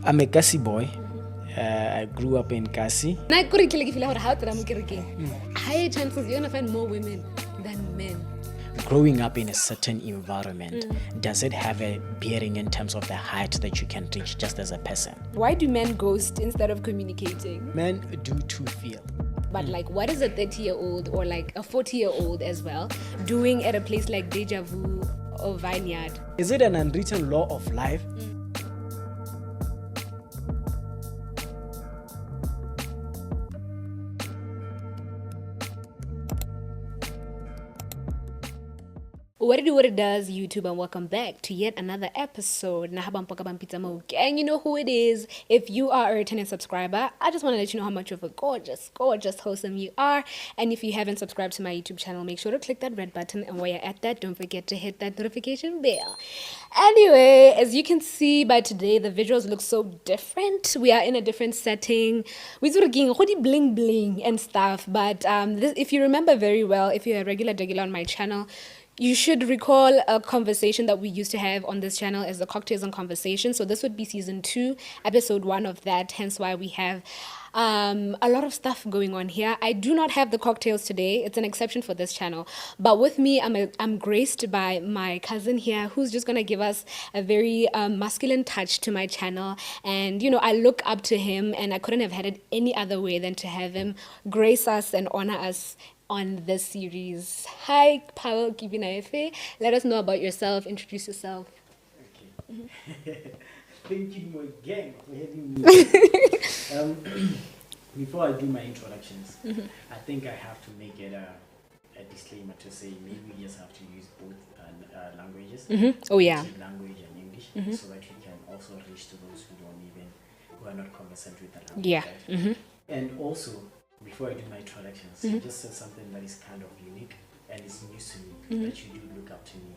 I'm a Kasi boy. I grew up in Kasi. Higher chances you're gonna find more women than men. Growing up in a certain environment, does it have a bearing in terms of the height that you can reach just as a person? Why do men ghost instead of communicating? Men do too feel. But like, what is a 30-year-old or like a 40-year-old as well doing at a place like Deja Vu or Vineyard? Is it an unwritten law of life? What it does, YouTube, and welcome back to yet another episode. Ma1k, and you know who it is. If you are a returning subscriber, I just want to let you know how much of a gorgeous, wholesome you are. And if you haven't subscribed to my YouTube channel, make sure to click that red button. And while you're at that, don't forget to hit that notification bell. Anyway, as you can see by today, the visuals look so different. We are in a different setting. We sort of getting bling bling and stuff. But if you remember very well, if you're a regular on my channel, you should recall a conversation that we used to have on this channel as the Cocktails and Conversation. So this would be season 2, episode 1 of that. Hence why we have a lot of stuff going on here. I do not have the cocktails today. It's an exception for this channel. But with me, I'm graced by my cousin here, who's just going to give us a very masculine touch to my channel. And, you know, I look up to him, and I couldn't have had it any other way than to have him grace us and honor us on this series. Hi, Powel, Kebinaefe. Let us know about yourself. Introduce yourself. Okay. Thank you, Ma1k, for having me. Before I do my introductions, I think I have to make it a disclaimer to say maybe we just have to use both languages. Oh yeah. Language and English, so that we can also reach to those who are not conversant with the language. Yeah. Right? And also, before I do my introductions, you just said something that is kind of unique and is news to me, that you do look up to me.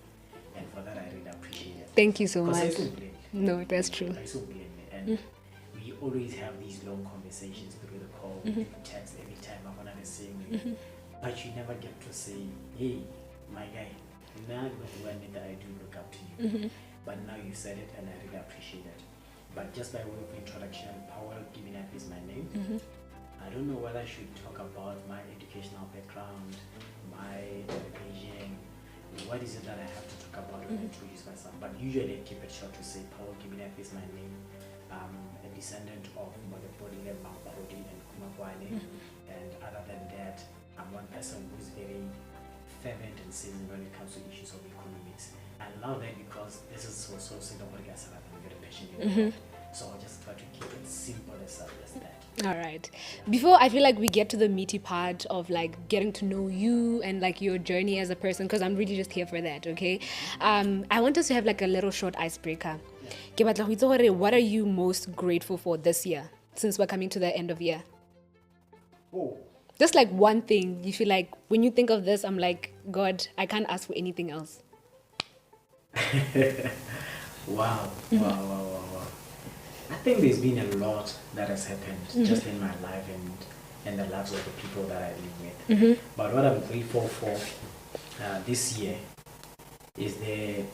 And for that, I really appreciate it. Thank you so much. I so blame you. No, that's true. I so blame you. And we always have these long conversations through the call, we text every time I'm on the same way. But you never get to say, hey, my guy, now when I do look up to you. But now you said it, and I really appreciate it. But just by way of introduction, Powel Kebinaefe is my name. I don't know whether I should talk about my educational background, my education, what is it that I have to talk about when I introduce myself. But usually I keep it short to say Powel Kebinaefe is my name. I'm a descendant of Ma2k and Ma1k. And other than that, I'm one person who's very fervent and seasoned when it comes to issues of economics. I love that because this is so I'm very passionate about. So I'll just try to keep it simple as that. All right. Before I feel like we get to the meaty part of like getting to know you and like your journey as a person, because I'm really just here for that, okay? I want us to have like a little short icebreaker. What are you most grateful for this year, since we're coming to the end of year? Oh. Just like one thing you feel like when you think of this, I'm like, God, I can't ask for anything else. Wow. I think there's been a lot that has happened just in my life and the lives of the people that I live with. But what I'm grateful for this year is the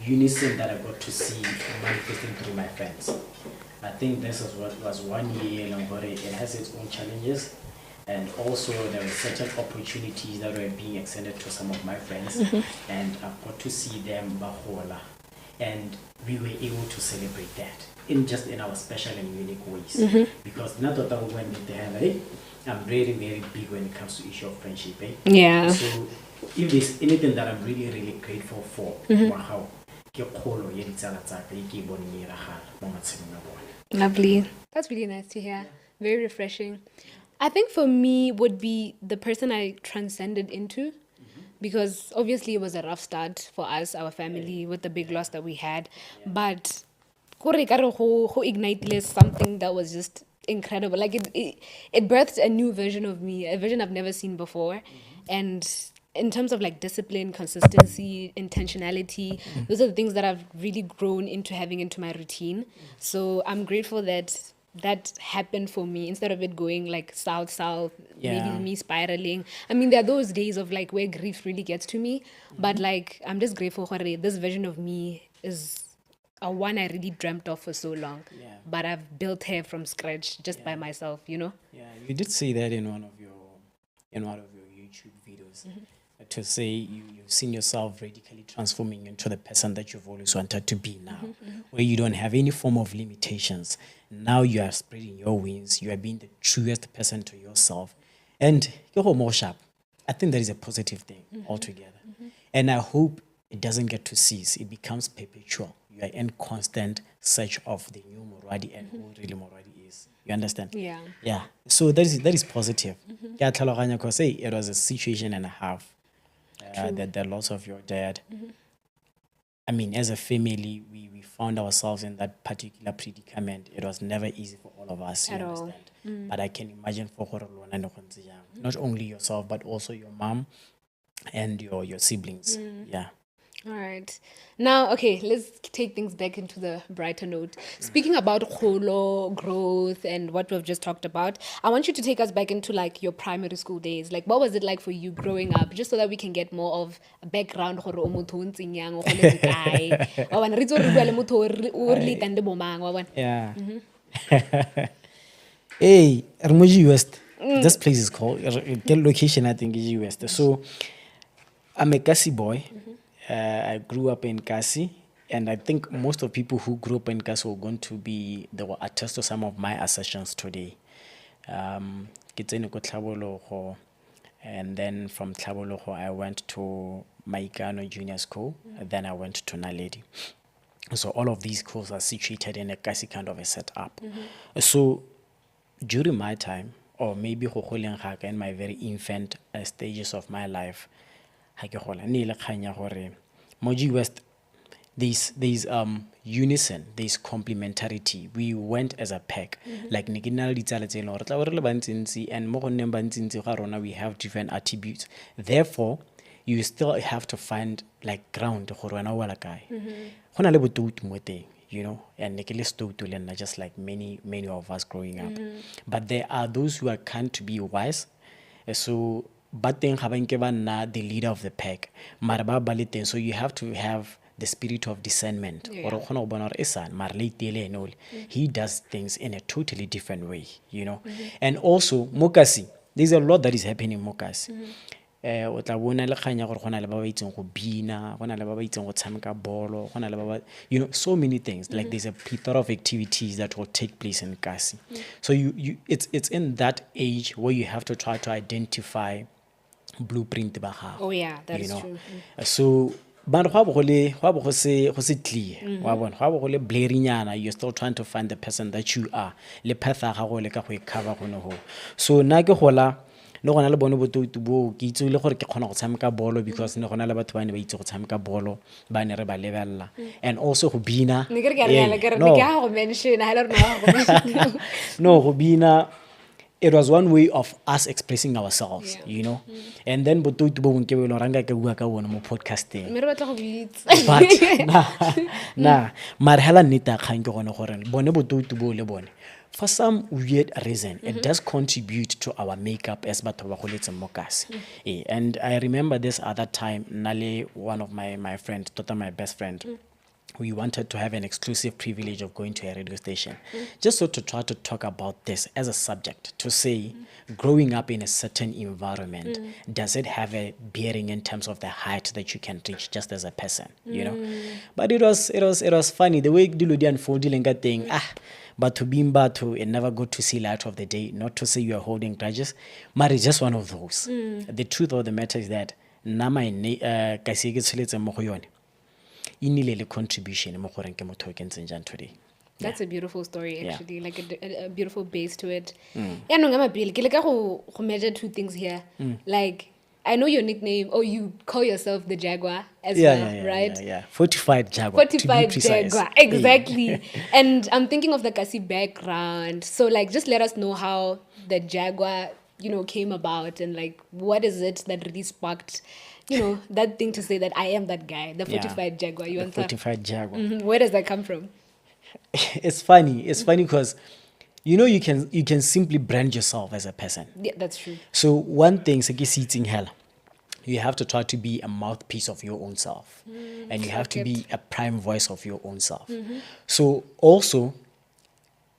unison that I got to see manifesting through my friends. I think this is what was 1 year, and it has its own challenges. And also there were certain opportunities that were being extended to some of my friends, and I've got to see them bahola. And we were able to celebrate that in our special and unique ways. Because not that I'm very, very big when it comes to issue of friendship. Yeah. So if there's anything that I'm really, really grateful for, Lovely. That's really nice to hear. Very refreshing. I think for me would be the person I transcended into. Because obviously it was a rough start for us, our family, with the big loss that we had. But who ignited something that was just incredible. Like it birthed a new version of me, a version I've never seen before. And in terms of like discipline, consistency, intentionality, those are the things that I've really grown into having into my routine. So I'm grateful that happened for me instead of it going like south, maybe me spiraling. I mean, there are those days of like where grief really gets to me, but like I'm just grateful for this version of me is one I really dreamt of for so long. Yeah. But I've built her from scratch just by myself, you know? Yeah, you did say that in one of your YouTube videos. To say you've seen yourself radically transforming into the person that you've always wanted to be now, where you don't have any form of limitations. Now you are spreading your wings. You are being the truest person to yourself, and you're more sharp. I think that is a positive thing altogether, and I hope it doesn't get to cease. It becomes perpetual. You are in constant search of the new Morwadi and who really Morwadi is. You understand? Yeah. Yeah. So that is positive. Ke a tlhaloganya 'cause, hey, it was a situation and a half. That the loss of your dad. I mean, as a family, we found ourselves in that particular predicament. It was never easy for all of us, you At all. understand? But I can imagine for not only yourself, but also your mom and your siblings. Yeah. All right. Now, okay, let's take things back into the brighter note. Speaking about kholo, growth, and what we've just talked about, I want you to take us back into like your primary school days. Like, what was it like for you growing up? Just so that we can get more of a background. Yeah. Hey, Ramoji West. This place is called, the location I think is West. So, I'm a Kasi boy. I grew up in Kasi, and I think most of people who grew up in Kasi were going to they will attest to some of my assertions today. Ke tsene ko Tlhabologo, and then from Tlhabologo I went to Ma1k Junior School, and then I went to Naledi. So all of these schools are situated in a Kasi kind of a setup. So during my time, or maybe in my very infant stages of my life, Moji West, there's unison, there's complementarity. We went as a pack. Like and we have different attributes. Therefore, you still have to find like ground. You know, and just like many of us growing up. But there are those who are kind to be wise. So but then the leader of the pack. So you have to have the spirit of discernment. He does things in a totally different way, you know. And also Mokasi, there's a lot that is happening in Mokasi. O tla bona le kganya gore gona le ba ba itseng go bina, gona le ba ba itseng go tshameka bolo, gona le ba ba, you know, so many things. Like there's a plethora of activities that will take place in Kasi. So it's in that age where you have to try to identify blueprint ba gago. Oh yeah, that is true. So but clear. You're still trying to find the person that you are. Le path a gago le ka go cover go no ho. So na ke gola le gona le bone bototo bo ke itse le gore ke kgona go tshameka bolo because ne gona le batho ba ne ba itse go tshameka bolo ba ne re ba lebella, and also go bina. No, go bina, it was one way of us expressing ourselves, you know. And then bototo bo nke be lo ranga ke bua ka bona mo podcasting. But nah marhala nita kgang ke gone gore bone bototo bo le bone, for some weird reason, it does contribute to our makeup as batho ba go letse Mokasi. And I remember this other time, Nale, one of my friends, tota my best friend, we wanted to have an exclusive privilege of going to a radio station, just so to try to talk about this as a subject, to say, growing up in a certain environment, does it have a bearing in terms of the height that you can reach just as a person, you know? But it was funny the way Diludi unfolded and thing. But to be to it never got to see light of the day. Not to say you are holding grudges, but it's just one of those. The truth of the matter is that nama inilele contribution mo gore ke motho ke ntsenjang today. That's a beautiful story, actually. Like a beautiful base to it. Yeah, no, I'm go measure two things here. Like, I know your nickname, or you call yourself the Jaguar as well, right? Yeah. Fortified Jaguar. Fortified Jaguar, exactly. And I'm thinking of the Kasi background. So, like, just let us know how the Jaguar, you know, came about, and like, what is it that really sparked, you know, that thing to say that I am that guy, the Fortified Jaguar. You the Fortified Jaguar. Where does that come from? It's funny because, you know, you can simply brand yourself as a person. Yeah, that's true. So one thing, sitting hell, you have to try to be a mouthpiece of your own self. And you have to be a prime voice of your own self. So also,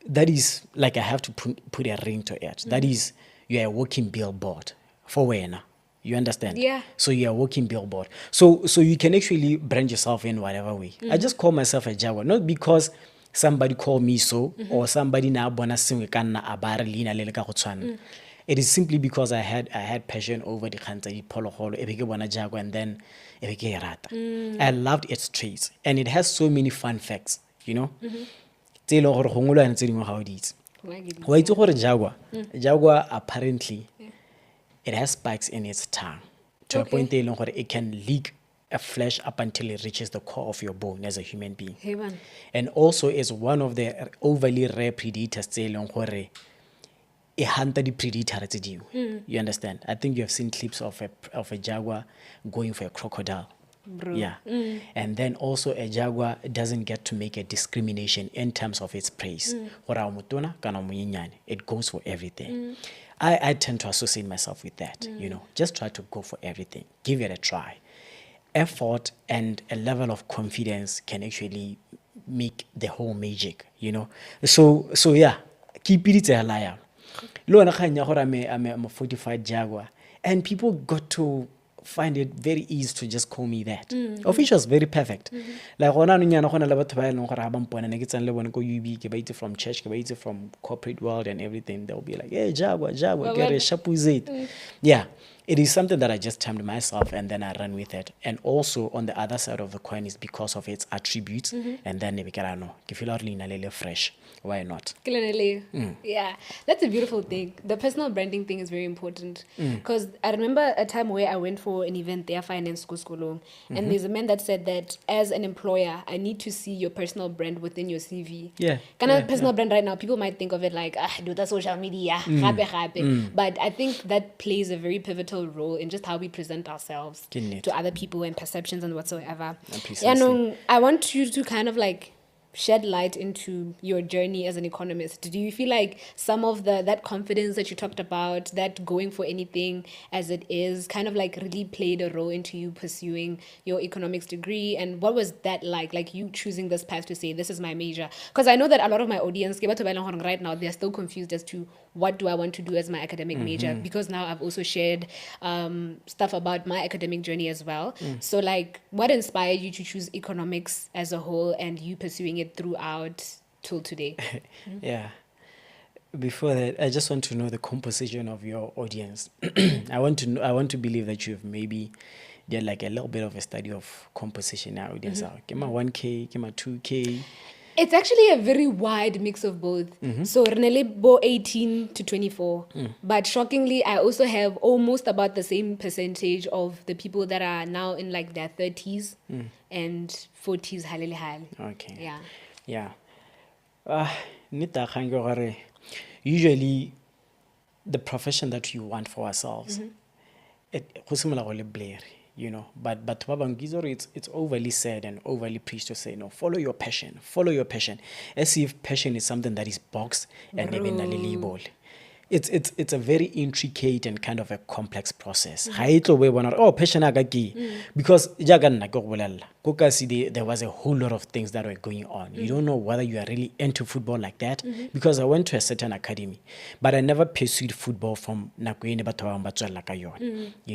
that is like I have to put a ring to it. That is, you are a walking billboard for Wena. You understand? Yeah. So you are a walking billboard. So you can actually brand yourself in whatever way. I just call myself a Jaguar, not because somebody called me so or somebody na bona sengwe ka nna a ba re leina le le ka go tshwana. It is simply because I had passion over the kgang tsa diphologolo e be ke bona Jaguar, and then e be ke e rata. I loved its traits, and it has so many fun facts, you know. Tse e leng gore go ngolwane tse dingwe ga o di itse. Wa itse gore Jaguar apparently it has spikes in its tongue to a point where it can leak a flesh up until it reaches the core of your bone as a human being. Hey, man. And also is one of the overly rare predators tse e leng gore e hunter the predator tse dingwe. You understand? I think you have seen clips of a Jaguar going for a crocodile. Bro. Yeah. And then also a Jaguar doesn't get to make a discrimination in terms of its praise. It goes for everything. I tend to associate myself with that, you know. Just try to go for everything. Give it a try. Effort and a level of confidence can actually make the whole magic, you know. So yeah, keep it a liar. I'm a fortified Jaguar. And people got to find it very easy to just call me that. Official is very perfect. Like when I'm from church, from corporate world and everything, they'll be like, hey, Jaguar, get a shapuzit. Yeah. It is something that I just termed myself and then I run with it. And also on the other side of the coin is because of its attributes. And then if you fresh, why not? Yeah, that's a beautiful thing. The personal branding thing is very important. Because I remember a time where I went for an event there, finance school, and there's a man that said that as an employer, I need to see your personal brand within your CV. Yeah. Personal brand right now, people might think of it like, do the social media, but I think that plays a very pivotal role in just how we present ourselves to other people and perceptions and whatsoever. And I want you to kind of like shed light into your journey as an economist. Do you feel like some of that confidence that you talked about, that going for anything as it is, kind of like really played a role into you pursuing your economics degree? And what was that like you choosing this path to say, this is my major? Because I know that a lot of my audience right now, they're still confused as to what do I want to do as my academic major, because now I've also shared stuff about my academic journey as well. So like, what inspired you to choose economics as a whole and you pursuing it throughout till today? Yeah. Before that, I just want to know the composition of your audience. I want to believe that you've maybe did like a little bit of a study of composition now. Audience Ma1k, Ma2k. It's actually a very wide mix of both. So Renelebo 18 to 24. But shockingly, I also have almost about the same percentage of the people that are now in like their 30s and 40s. Okay. Yeah. Yeah. Usually, the profession that you want for ourselves, you know, but it's overly said and overly preached to say, no, follow your passion, as if passion is something that is boxed and label. It's a very intricate and kind of a complex process. Passion because there was a whole lot of things that were going on. You don't know whether you are really into football like that, because I went to a certain academy, but I never pursued football from you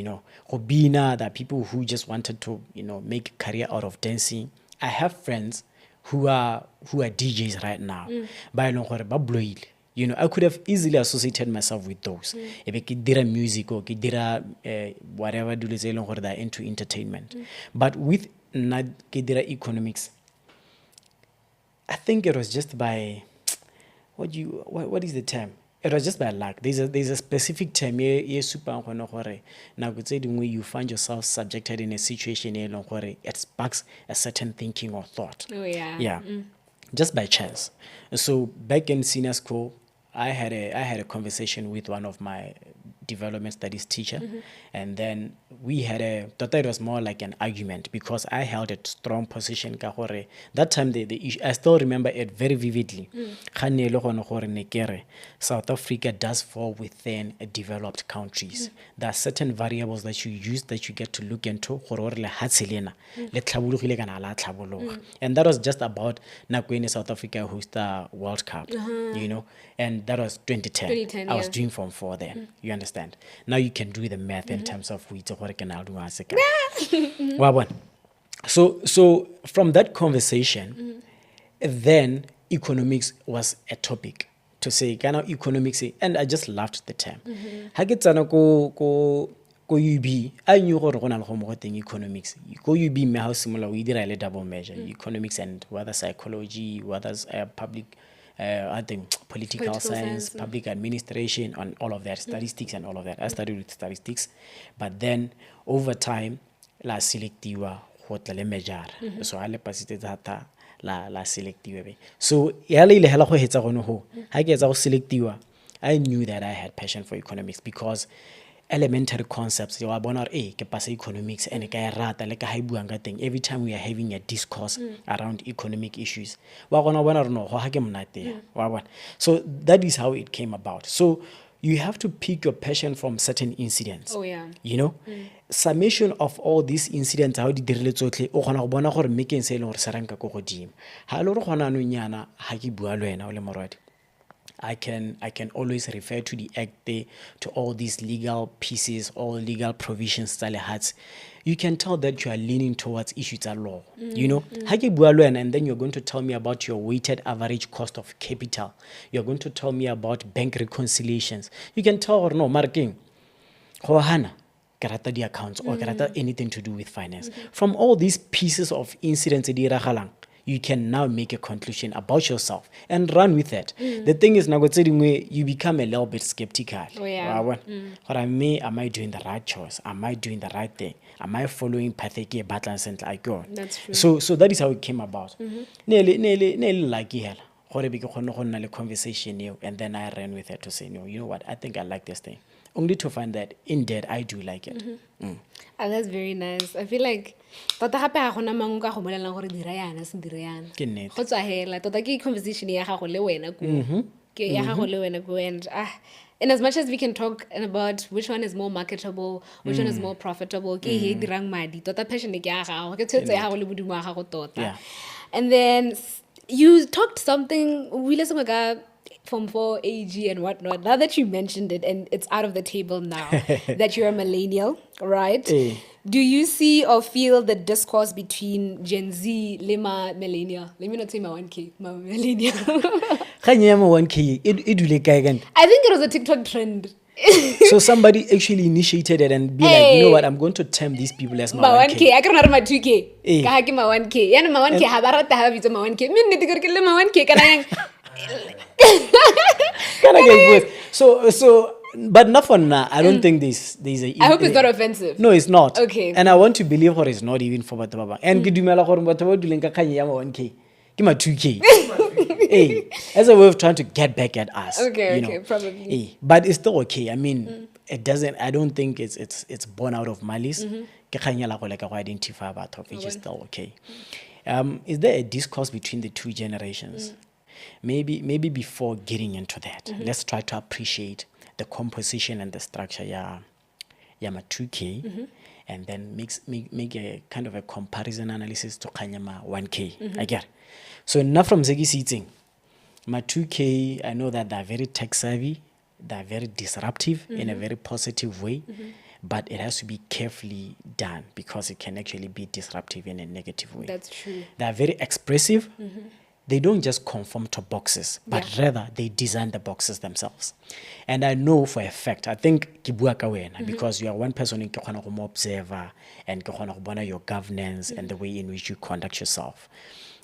know, there are people who just wanted to, you know, make a career out of dancing. I have friends who are DJs right now, you know, I could have easily associated myself with those. If I did music or whatever, they're into entertainment. But with economics, I think it was just by what is the term? It was just by luck. There's a specific term you find yourself subjected in a situation it sparks a certain thinking or thought. Oh yeah. Yeah. Just by chance. So back in senior school, I had a conversation with one of my development studies teacher. And then we had thought it was more like an argument because I held a strong position. That time, the issue, I still remember it very vividly. South Africa does fall within developed countries. There are certain variables that you use that you get to look into. And that was just about when South Africa hosted the World Cup, you know, and that was 2010. I was doing Form 4 then, you understand. Now you can do the math in terms of so from that conversation, then economics was a topic to say kind of economics, and I just loved the term. Ko UB, I knew gore go na le go mo go teng economics. Ko UB me ha o simola o dira le double measure, economics and whether psychology, whether public I think political science, public administration, and all of that, statistics and all of that. I studied with statistics, but then over time la selectiwa go tla le major. So I le pasite data la selectiwa. So ya le hela go hetsa gono ho. Ha ke etsa go selectiwa, I knew that I had passion for economics because elementary concepts you are born ke pass economics and every time we are having a discourse around economic issues so that is how it came about. So you have to pick your passion from certain incidents. You know, summation of all these incidents how di dirile tsotlhe o gona go bona gore mekeng se e leng gore se ranka go godimo ha le re gona no nyana ha ke bua le wena o le morwadi I can always refer to the act there, to all these legal pieces, all legal provisions. You can tell that you are leaning towards issues of law. You know, and then you're going to tell me about your weighted average cost of capital. You're going to tell me about bank reconciliations. You can tell or no, marking, karata the accounts or karata anything to do with finance. From all these pieces of incidents, you can now make a conclusion about yourself and run with it. The thing is, you become a little bit skeptical. Am I doing the right choice? Am I doing the right thing? Am I following pathway balance and like God? That's true. So that is how it came about. Like conversation, and then I ran with it to say, no, you know what? I think I like this thing. Only to find that indeed I do like it. Oh, that's very nice. I feel like tota gape ga gona mang ka go molelang gore dira yana se dira yana go tswa hela tota ke conversation ya gago le wena go ke ya gago le wena go and in as much as we can talk about which one is more marketable, which one is more profitable, ke he dirang madi tota passion ke ya gago ke tshetse ya gago le bodimo wa gago tota. And then you talked something we listen about Form 4 AG and whatnot. Now that you mentioned it and it's out of the table now that you're a millennial, right? Do you see or feel the discourse between Gen Z, Lima, millennial? Let me not say Ma1k, my millennial. Ma1k, I think it was a TikTok trend. So somebody actually initiated it and be like, you know what, I'm going to term these people as Ma1k. I can remember Ma2k. Ka ke Ma1k. Yana Ma1k ha ba rata ha bitso Ma1k. Me nnete gore ke le Ma1k kana yang. So but not for now. I don't think there's a. I hope it's not offensive. No, it's not. Okay. And I want to believe her it's not even for Baba. And ke dumela gore batho ba duleng ka kanya ya Ma1k. Ke Ma2k. Hey, as a way of trying to get back at us. Okay, probably. Hey, but it's still okay. I mean, it doesn't. I don't think it's born out of malice. Ke kanya la go leka go identify batho, which is still okay. Is there a discourse between the two generations? Maybe before getting into that, let's try to appreciate the composition and the structure Ma2k, and then make a kind of a comparison analysis to Ma1k. I get it. So now from Zegi sitting, Ma2k, I know that they're very tech savvy, they're very disruptive in a very positive way, but it has to be carefully done because it can actually be disruptive in a negative way. That's true. They're very expressive. They don't just conform to boxes, but rather they design the boxes themselves. And I know for a fact, I think because you are one person in the observer and your governance and the way in which you conduct yourself.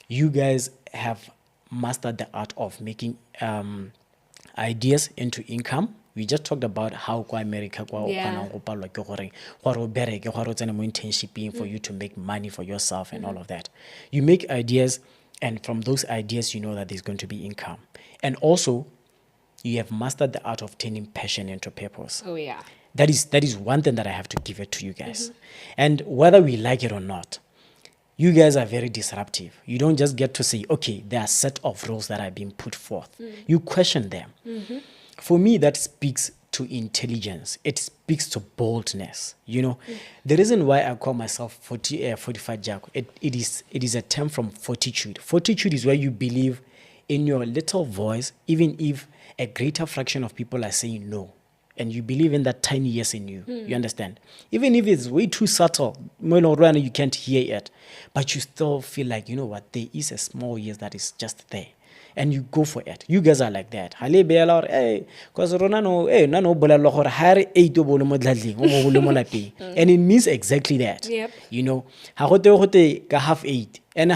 You guys have mastered the art of making ideas into income. We just talked about how America for you to make money for yourself and all of that. You make ideas, and from those ideas, you know that there's going to be income. And also, you have mastered the art of turning passion into purpose. Oh yeah. That is one thing that I have to give it to you guys. And whether we like it or not, you guys are very disruptive. You don't just get to say, okay, there are a set of rules that are being put forth. You question them. For me, that speaks to intelligence. It speaks to boldness. You know, the reason why I call myself Fortified Jaguar, it is a term from fortitude. Fortitude is where you believe in your little voice, even if a greater fraction of people are saying no. And you believe in that tiny yes in you. You understand? Even if it's way too subtle, you can't hear it. But you still feel like, you know what, there is a small yes that is just there. And you go for it. You guys are like that. And it means exactly that. Yep. You know, half 8. And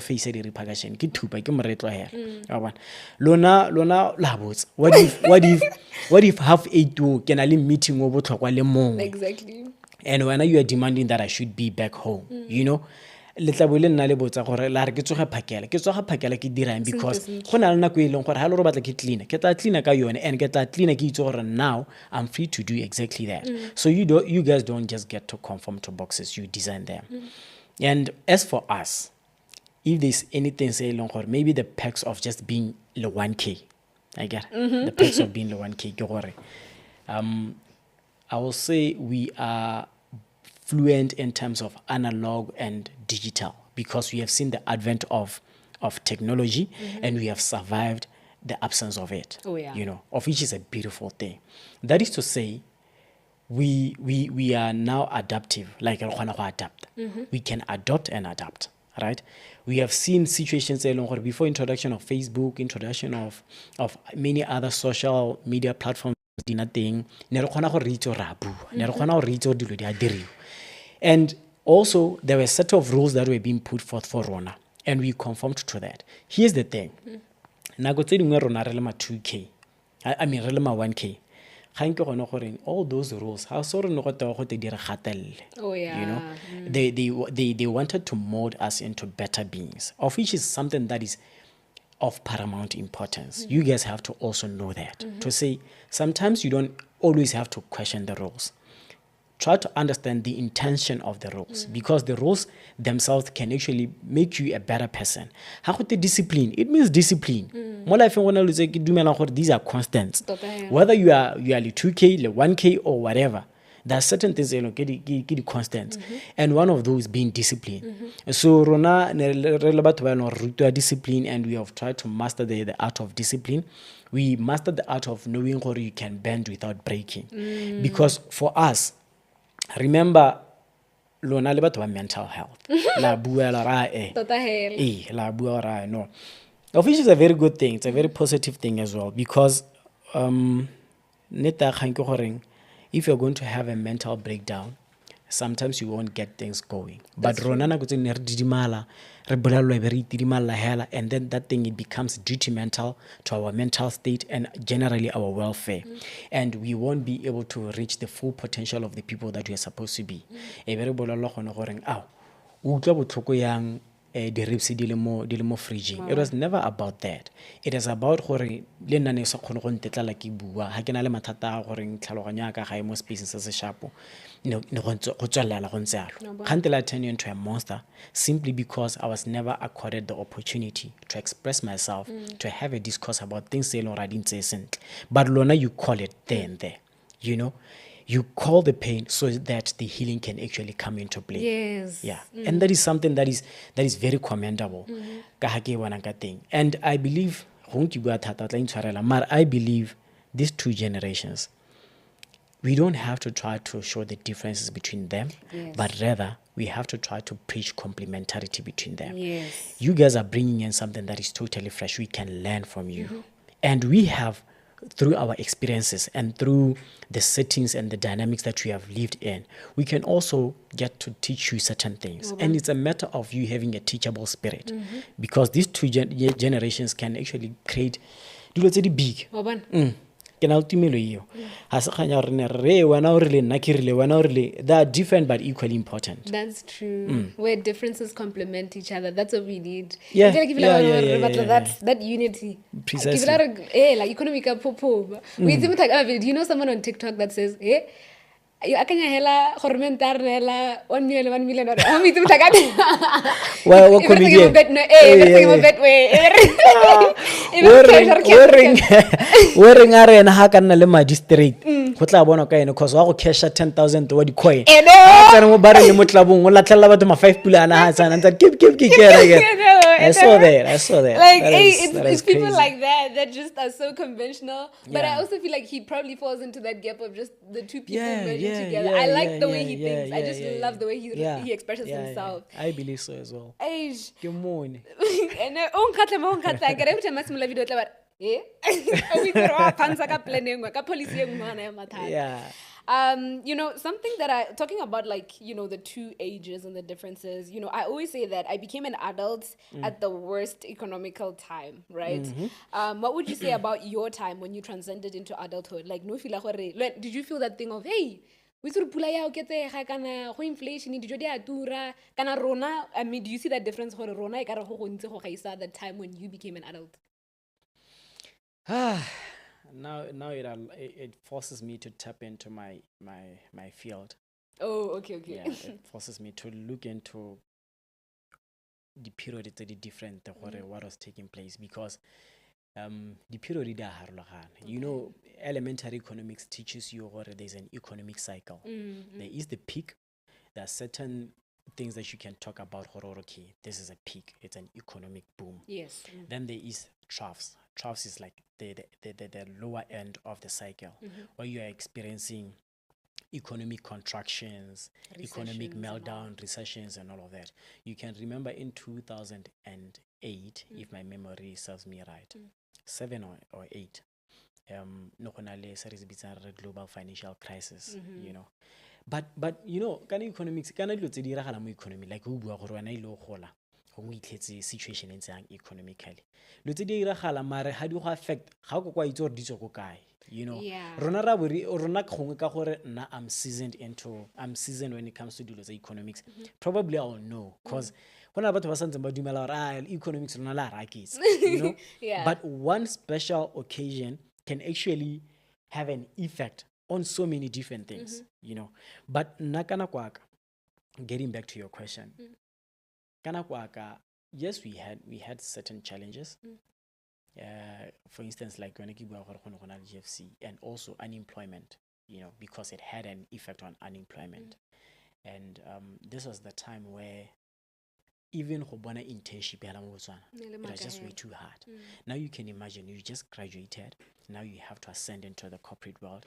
face the repercussion. What if half 8 can I meeting over Exactly. and when you are demanding that I should be back home, you know, letlabole nna le botsa gore la re ke tsoga phakela ke dirang because go na le nako e leng gore ha le ro batla ke clean ke tla clean ka yone and ke tla clean ke itse gore now I'm free to do exactly that. So you guys don't just get to conform to boxes, you design them. And as for us, if there's anything say long or maybe the perks of just being the 1K, I get the perks of being the 1K ke gore I will say we are fluent in terms of analog and digital because we have seen the advent of technology and we have survived the absence of it. Oh, yeah. You know, of which is a beautiful thing. That is to say, we are now adaptive, like adapt. We can adopt and adapt, right? We have seen situations before introduction of Facebook, introduction of many other social media platforms. And also there were a set of rules that were being put forth for Rona, and we conformed to that. Here's the thing. Ma2k, I mean Ma1k. All those rules, how so Oh yeah. You know, they wanted to mold us into better beings, of which is something that is of paramount importance. You guys have to also know that. To say, sometimes you don't always have to question the rules. Try to understand the intention of the rules because the rules themselves can actually make you a better person. How could the discipline? It means discipline. More life these are constants. Whether you are the 2K, the 1K, or whatever, there are certain things get constants, and one of those being discipline. So Rona discipline, and we have tried to master the art of discipline. We mastered the art of knowing how you can bend without breaking, because for us, remember, lona le batho ba mental health. La bua la ra la bua ra no. Of which is a very good thing. It's a very positive thing as well because if you're going to have a mental breakdown, sometimes you won't get things going. But Ronana and then that thing, it becomes detrimental to our mental state and generally our welfare. And we won't be able to reach the full potential of the people that we are supposed to be. The ribs fridging. It was never about that. It is about le nna sa khone go ntetla la ke bua ha ke na le mathata gore tlhaloganya ka ga e mo space se se sharp no go tswalla go ntsalo can't I turn you into a monster simply because I was never accorded the opportunity to express myself, to have a discourse about things already sentle. But lona, you call it there and there, you know. You call the pain so that the healing can actually come into play. Yes. Yeah. And that is something that is very commendable. And I believe, I believe these two generations, we don't have to try to show the differences between them, but rather we have to try to preach complementarity between them. Yes. You guys are bringing in something that is totally fresh. We can learn from you. And we have, through our experiences and through the settings and the dynamics that we have lived in, we can also get to teach you certain things. And it's a matter of you having a teachable spirit, because these two generations can actually create big. ke na le tumelo eo ha se kganya gore ne re wena o rile nna ke rile wena o rile they are different but equally important. That's true. Where differences complement each other. That's what we need. Yeah, Like, that unity. Precisely. Like economic popo. Do you know someone on TikTok that says, hey, I can hela hormentar hela 1 million 1 million or well, what comedian? Wearing are and ha kana le magistrate go tla bona ka ene cause wa go cash 10,000 wa di coin tsena mo bare le mo tlabong o latlhela batho ma 5 pula ana ha tsana ntse keep I saw that like that it's is people crazy. like that just are so conventional, but I Yeah. also feel like he probably falls into that gap of just the two people Yeah, merging yeah, together. yeah, I like yeah, the way yeah, he yeah, thinks. I just yeah, love the way he expresses yeah, himself. yeah. I believe so as well. Eish. Ke mone. And every time I see my video, like, eh? We throw our pants like a planning, like a police young man. Yeah. You know, something that talking about, like, you know, the two ages and the differences, you know, I always say that I became an adult at the worst economical time, right? What would you say about your time when you transcended into adulthood? Like, no feel like, did you feel that thing of, hey, we sort of pula ya oketsega kana go inflation dijo di a tura kana rona? I mean, do you see that difference gore rona e ka re go gontse go gaisa that time when you became an adult? Now it forces me to tap into my field. Oh, okay. Yeah, it forces me to look into the period it's different what was taking place because the period di a harologana. You know, elementary economics teaches you what there's an economic cycle. There is the peak. There are certain things that you can talk about. Okay, this is a peak. It's an economic boom. Yes. Then there is troughs. Troughs is like the lower end of the cycle where you are experiencing economic contractions, economic meltdown, recessions, and all of that. You can remember in 2008, if my memory serves me right, 7 or 8, global financial crisis, you know. But you know, kind of economics, kind of economy, like who situation in economically. Mare how do you affect how go itse di tswa go kae, you know. Yeah. Rona ka gore na I'm seasoned when it comes to deals economics. Probably I'll know because when batho ba santse ba dumela gore economics rona la rakits, you know. Yeah. But one special occasion can actually have an effect on so many different things, you know. But nakana kwaka, getting back to your question, kana kwaka, yes, we had certain challenges. For instance, like when GFC and also unemployment, you know, because it had an effect on unemployment. And this was the time where even Hobana internship it was just way too hard. Now you can imagine you just graduated. Now you have to ascend into the corporate world.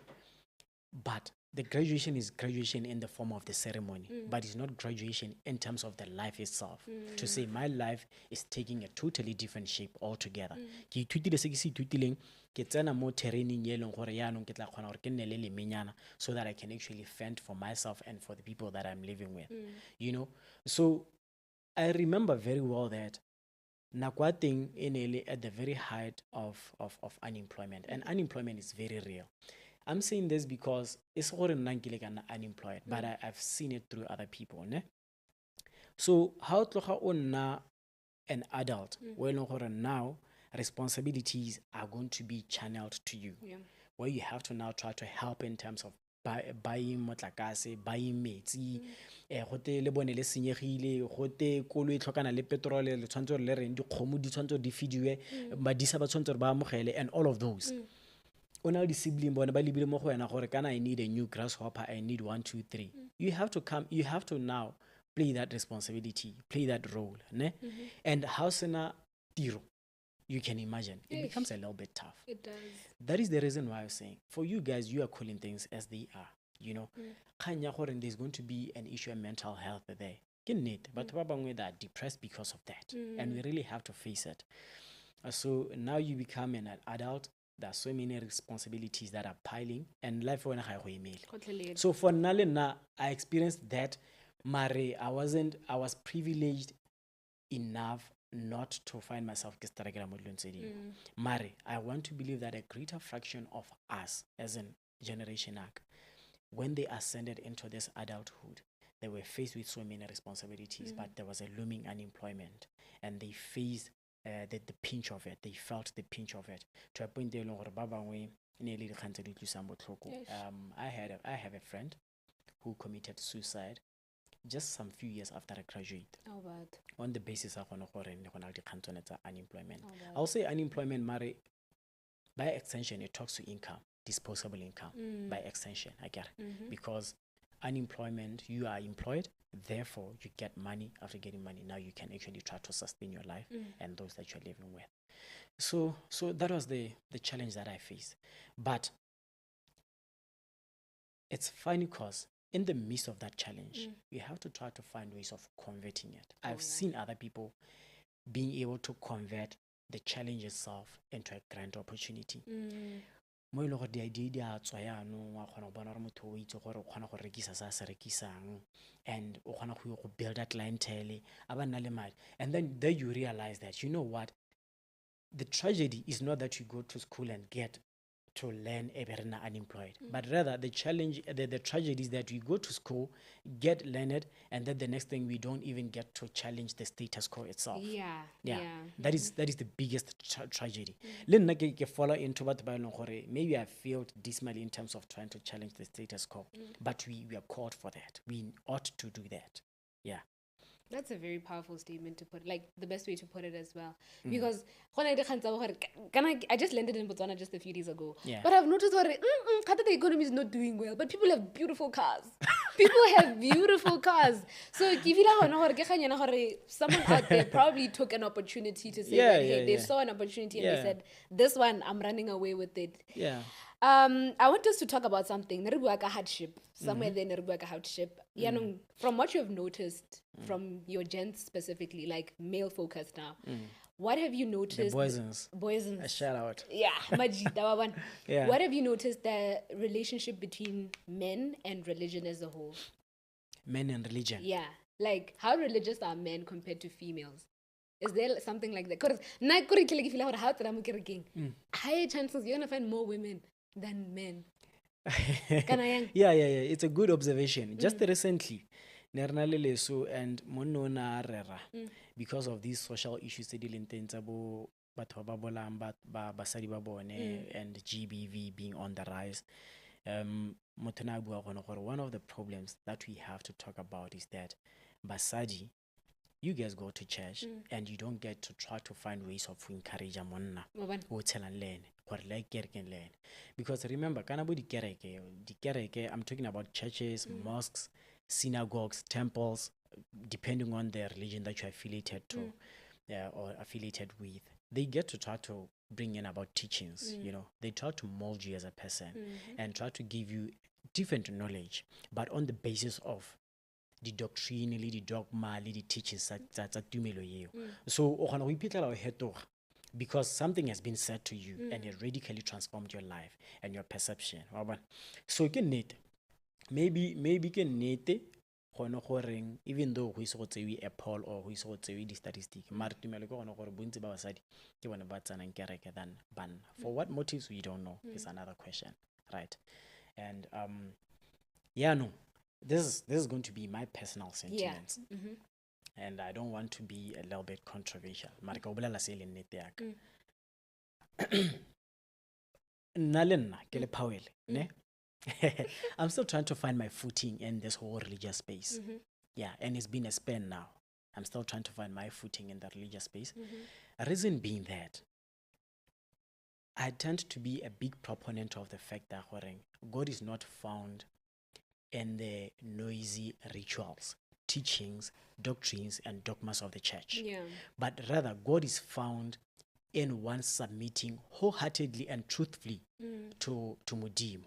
But the graduation is graduation in the form of the ceremony, but it's not graduation in terms of the life itself. To say my life is taking a totally different shape altogether. So that I can actually fend for myself and for the people that I'm living with. You know? So I remember very well that Nakwating in at the very height of unemployment. And unemployment is very real. I'm saying this because it's unemployed, but I've seen it through other people. Ne? So how to an adult when now responsibilities are going to be channeled to you, where you have to now try to help in terms of buying motlakase, buying metsi, gote le bone le senyegile, gote koloi tlhokana le petrol le tshwantsho le reng dikgomo di tshwantsho di fidiwe badisa ba tshwantsho ba amogele and all of those. Ona di sibling bona ba libile mo go wena gore kana I need a new grasshopper, I need 1 2 3. You have to now play that responsibility, play that role, ne? And how sena tiro, you can imagine it becomes a little bit tough. It does. That is the reason why I was saying for you guys, you are calling things as they are, you know. There's going to be an issue of mental health there, but they are depressed because of that, and we really have to face it. So now you become an adult. There are so many responsibilities that are piling, and life when so for Nalena, I experienced that. Mare, I was privileged enough not to find myself Mare, I want to believe that a greater fraction of us as in generation arc, when they ascended into this adulthood, they were faced with so many responsibilities, but there was a looming unemployment, and they faced the pinch of it. They felt the pinch of it to a point they I have a friend who committed suicide just some few years after I graduate. Oh, bad. On the basis of unemployment. I'll say unemployment, Mare, by extension, it talks to income, disposable income, by extension, I get it. Because unemployment, you are employed, therefore you get money. After getting money, now you can actually try to sustain your life and those that you're living with. So that was the challenge that I faced. But it's funny because in the midst of that challenge, you have to try to find ways of converting it. I've seen other people being able to convert the challenge itself into a grand opportunity. Mo ile go di idea di a tswa yaanong wa kgona go bona gore motho o itse gore o kgona go rekisa sa se rekisang, and o kgona go build a clientele a ba nna le madi. And then there you realize that, you know what, the tragedy is not that you go to school and get to learn eberna unemployed, but rather the challenge, the tragedy is that we go to school, get learned, and then the next thing we don't even get to challenge the status quo itself. That is the biggest tragedy. Ke follow into what maybe I failed dismally in terms of trying to challenge the status quo, but we are called for that. We ought to do that. That's a very powerful statement to put, like the best way to put it as well. Because I just landed in Botswana just a few days ago. But I've noticed that the economy is not doing well, but people have beautiful cars. People have beautiful cars. So someone out there probably took an opportunity to say they saw an opportunity and they said, this one, I'm running away with it. I want us to talk about something. Hardship. Somewhere there, hardship. From what you've noticed from your gents specifically, like male focused now, what have you noticed? The boysons. A shout out. What have you noticed the relationship between men and religion as a whole? Men and religion? Yeah. Like, how religious are men compared to females? Is there something like that? Because higher chances you're going to find more women than men. Yeah. It's a good observation. Just recently, and because of these social issues and GBV being on the rise, one of the problems that we have to talk about is that basadi, you guys go to church and you don't get to try to find ways of encourage monna or tell and learn or like learn. Because remember, I'm talking about churches, mosques, synagogues, temples, depending on the religion that you're affiliated to or affiliated with. They get to try to bring in about teachings, they try to mold you as a person and try to give you different knowledge, but on the basis of the doctrine, the dogma, the teachings that tumelo eo. So because something has been said to you and it radically transformed your life and your perception. So maybe can need even though we saw a poll or we saw the statistic, for what motives we don't know is another question, right? And this is going to be my personal sentiments. And I don't want to be a little bit controversial. I'm still trying to find my footing in this whole religious space. And it's been a span now. I'm still trying to find my footing in the religious space. A reason being that I tend to be a big proponent of the fact that God is not found in the noisy rituals, teachings, doctrines, and dogmas of the church. But rather, God is found in one submitting wholeheartedly and truthfully to Mudim.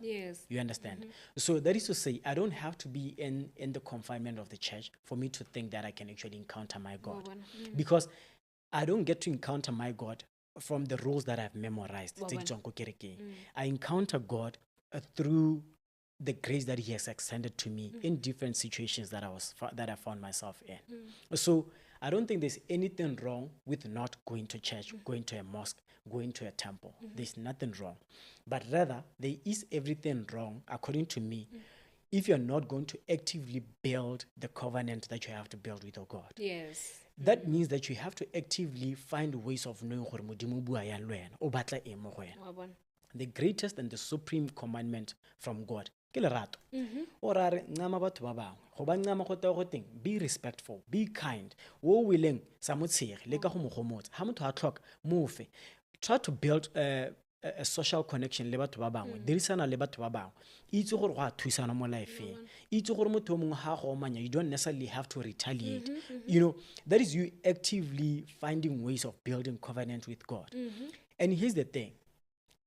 You understand? So that is to say, I don't have to be in the confinement of the church for me to think that I can actually encounter my God. Because I don't get to encounter my God from the rules that I've memorized. I encounter God through the grace that He has extended to me in different situations that I found myself in. So I don't think there's anything wrong with not going to church, going to a mosque, going to a temple. There's nothing wrong. But rather, there is everything wrong, according to me, if you're not going to actively build the covenant that you have to build with your God. Yes. That means that you have to actively find ways of knowing gore Modimo o bua yang le wena, o batla eng mo go wena. The greatest and the supreme commandment from God ke lerato. O ra re ncama batho ba bangwe go ba ncama go tao go teng, be respectful, be kind, wo willing sa motshege le ka go mo gomotsa ha motho a tlhoka mofe. Try to build a social connection le batho ba bangwe, dirisana le batho ba bangwe, itse gore go a thusana mo lifeng, itse gore motho o mongwe ha go omanya, you don't necessarily have to retaliate. You know, that is you actively finding ways of building covenant with God. And here's the thing,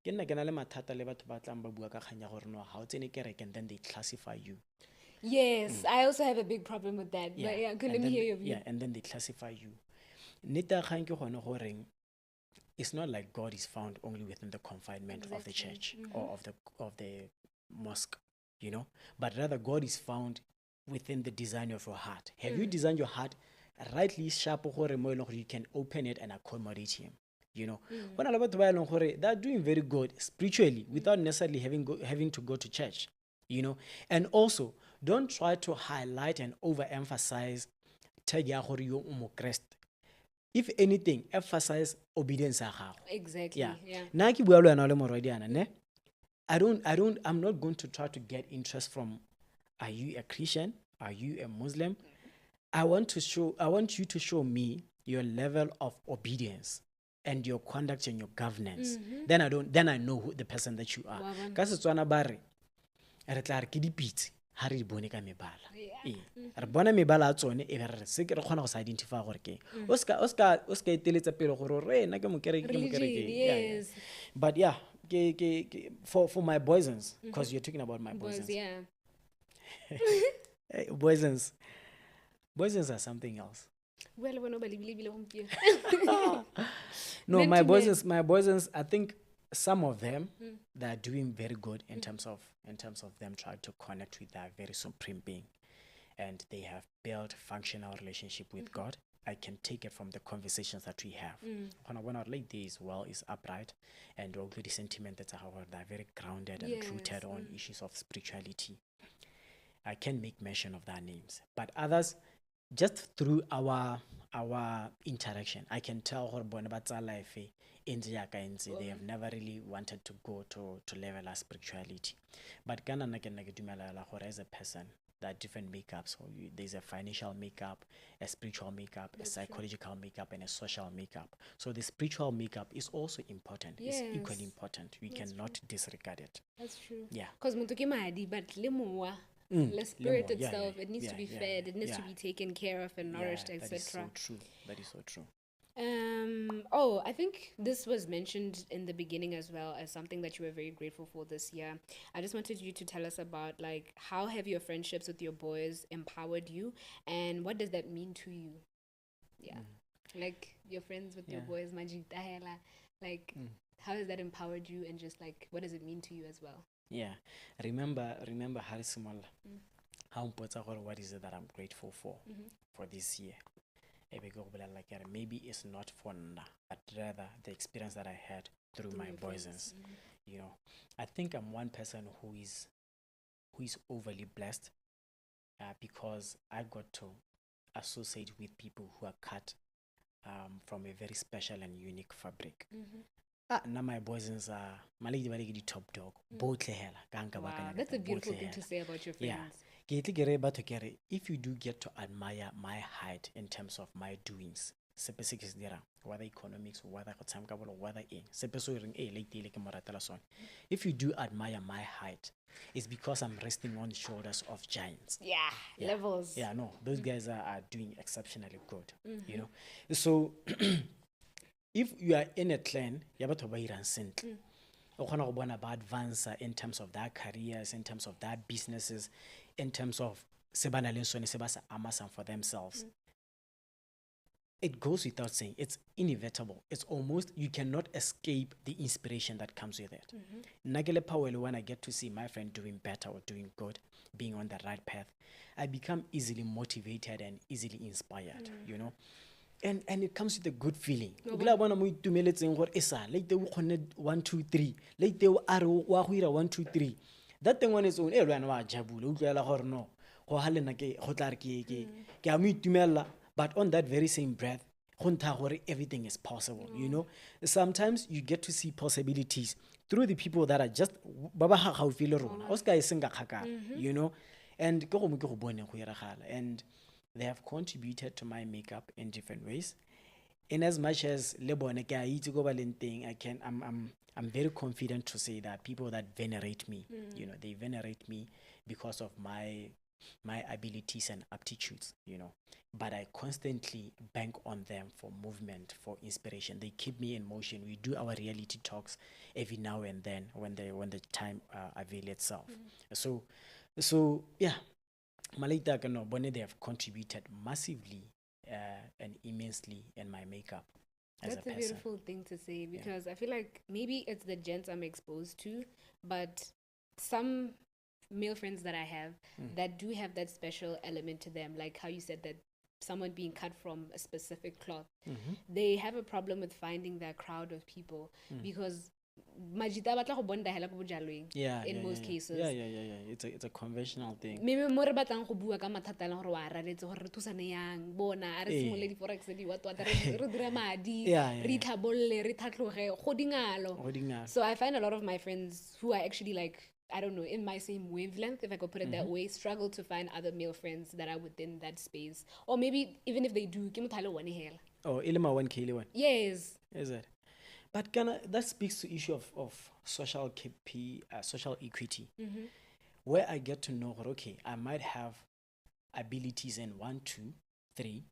ke nna ke na le mathata le batho ba tlang ba bua ka kganya gore no ha o tsene kereke and then they classify you. Yes, I also have a big problem with that. But yeah, let me hear your view. Yeah, and then they classify you. Neta kgang ke gone gore it's not like God is found only within the confinement of the church or of the mosque, you know, but rather God is found within the design of your heart. Have you designed your heart rightly sharp gore mo eleng gore you can open it and accommodate him? You know, when a lot of people they're doing very good spiritually without necessarily having to go to church, you know. And also, don't try to highlight and overemphasize tag ya gore yo o mo Christ. If anything, emphasize obedience. Exactly. Yeah. Na ki bua le wena le morwadiana ne. I'm not going to try to get interest from, are you a Christian? Are you a Muslim? I want you to show me your level of obedience and your conduct and your governance. Then I know who the person that you are. Ka Setswana ba re re tla re ke dipitse ha re di bone ka mebala. Re bona mebala a tsone e re se ke re kgona go sa identify gore ke o ska iteletsa pele gore re na ke mo kereke. Yes. But yeah, for my boysons, because you're talking about my boysons. Yeah. Hey, boysons are something else. Well, No, my boysons, I think some of them they're doing very good in terms of them trying to connect with their very supreme being, and they have built functional relationship with God. I can take it from the conversations that we have. When our lady is upright, and all the sentiment that they're very grounded and rooted on issues of spirituality. I can make mention of their names, but others, just through our interaction, I can tell life they have never really wanted to go to level of spirituality. But as a person, there are different makeups. There's a financial makeup, a spiritual makeup, a psychological makeup, and a social makeup. So the spiritual makeup is also important. It's equally important. We cannot disregard it. That's true. Yeah. Because the spirit itself, it needs to be fed, it needs to be taken care of and nourished, etc. That is so true. That is so true. I think this was mentioned in the beginning as well as something that you were very grateful for this year. I just wanted you to tell us about, like, how have your friendships with your boys empowered you, and what does that mean to you? Yeah. Like, your friends with your boys, like, how has that empowered you, and just, like, what does it mean to you as well? Yeah, remember Harry Small. How important, what is it that I'm grateful for this year? Maybe it's not for now, but rather the experience that I had through my boysons. You know, I think I'm one person who is overly blessed because I got to associate with people who are cut from a very special and unique fabric. Now my boysons are the top dog. Both wow, that's a beautiful thing to say about your friends. Yeah. If you do get to admire my height in terms of my doings, whether economics, whether if you do admire my height, it's because I'm resting on shoulders of giants. Yeah. Levels. Yeah, no, those guys are doing exceptionally good. You know, so if you are in a clan, you have to buy it advance in terms of their careers, in terms of their businesses, in terms of for themselves. it goes without saying, it's inevitable. It's almost, you cannot escape the inspiration that comes with it. Nagele Powell, when I get to see my friend doing better or doing good, being on the right path, I become easily motivated and easily inspired, you know. And it comes with a good feeling. Like they 1, 2, 3. Like they are 1, 2, 3. That thing on its own, no. But on that very same breath, everything is possible, you know. Sometimes you get to see possibilities through the people that are just you know, and they have contributed to my makeup in different ways. In as much as I'm very confident to say that people that venerate me, you know, they venerate me because of my abilities and aptitudes, you know. But I constantly bank on them for movement, for inspiration. They keep me in motion. We do our reality talks every now and then when the time avails itself. So yeah, Malaita Kano Bone, they have contributed massively and immensely in my makeup. That's a beautiful thing to say, because I feel like maybe it's the gents I'm exposed to, but some male friends that I have that do have that special element to them, like how you said that someone being cut from a specific cloth, they have a problem with finding that crowd of people because majita batla go bonda hela go bojalweng in most cases. It's a conventional thing. Maybe more batlang go bua ka mathata la gore wa raretse gore re thusane yang bona a re simole di forex di what re dira madi re tlhabolle re tlhatloge go dingalo. So I find a lot of my friends who are actually like, I don't know, in my same wavelength, if I could put it that way, struggle to find other male friends that are within that space. Or maybe even if they do, ke motho a le one hela. Oh, ile Ma1k le one. Yes. Is it? But that speaks to issue of social equity, where I get to know, okay, I might have abilities in 1, 2, 3,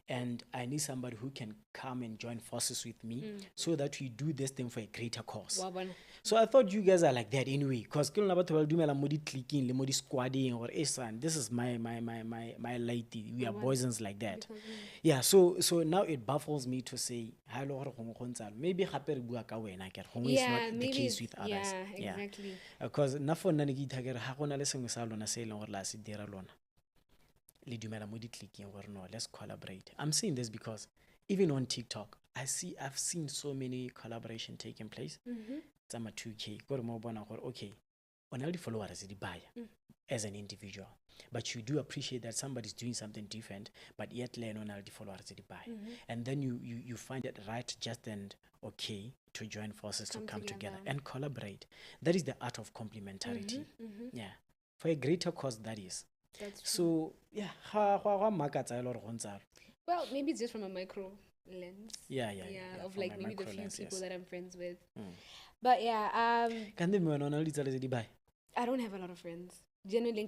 and I need somebody who can come and join forces with me so that we do this thing for a greater cause. So I thought you guys are like that anyway, because this is my lady. We are boysons like that. Yeah, so now it baffles me to say maybe it's not the case with others. Yeah, exactly. Because let's collaborate. I'm saying this because even on TikTok, I've seen so many collaboration taking place. It's Ma2k. Okay, on all the followers as an individual, but you do appreciate that somebody's doing something different, but yet learn on all the followers and then you find it right, just and okay to join forces to come together and collaborate. That is the art of complementarity. Yeah, for a greater cause, that is. That's true. So yeah, well, maybe it's just from a micro lens. Yeah, of like maybe the few people that I'm friends with. But yeah, I don't have a lot of friends. Genuinely,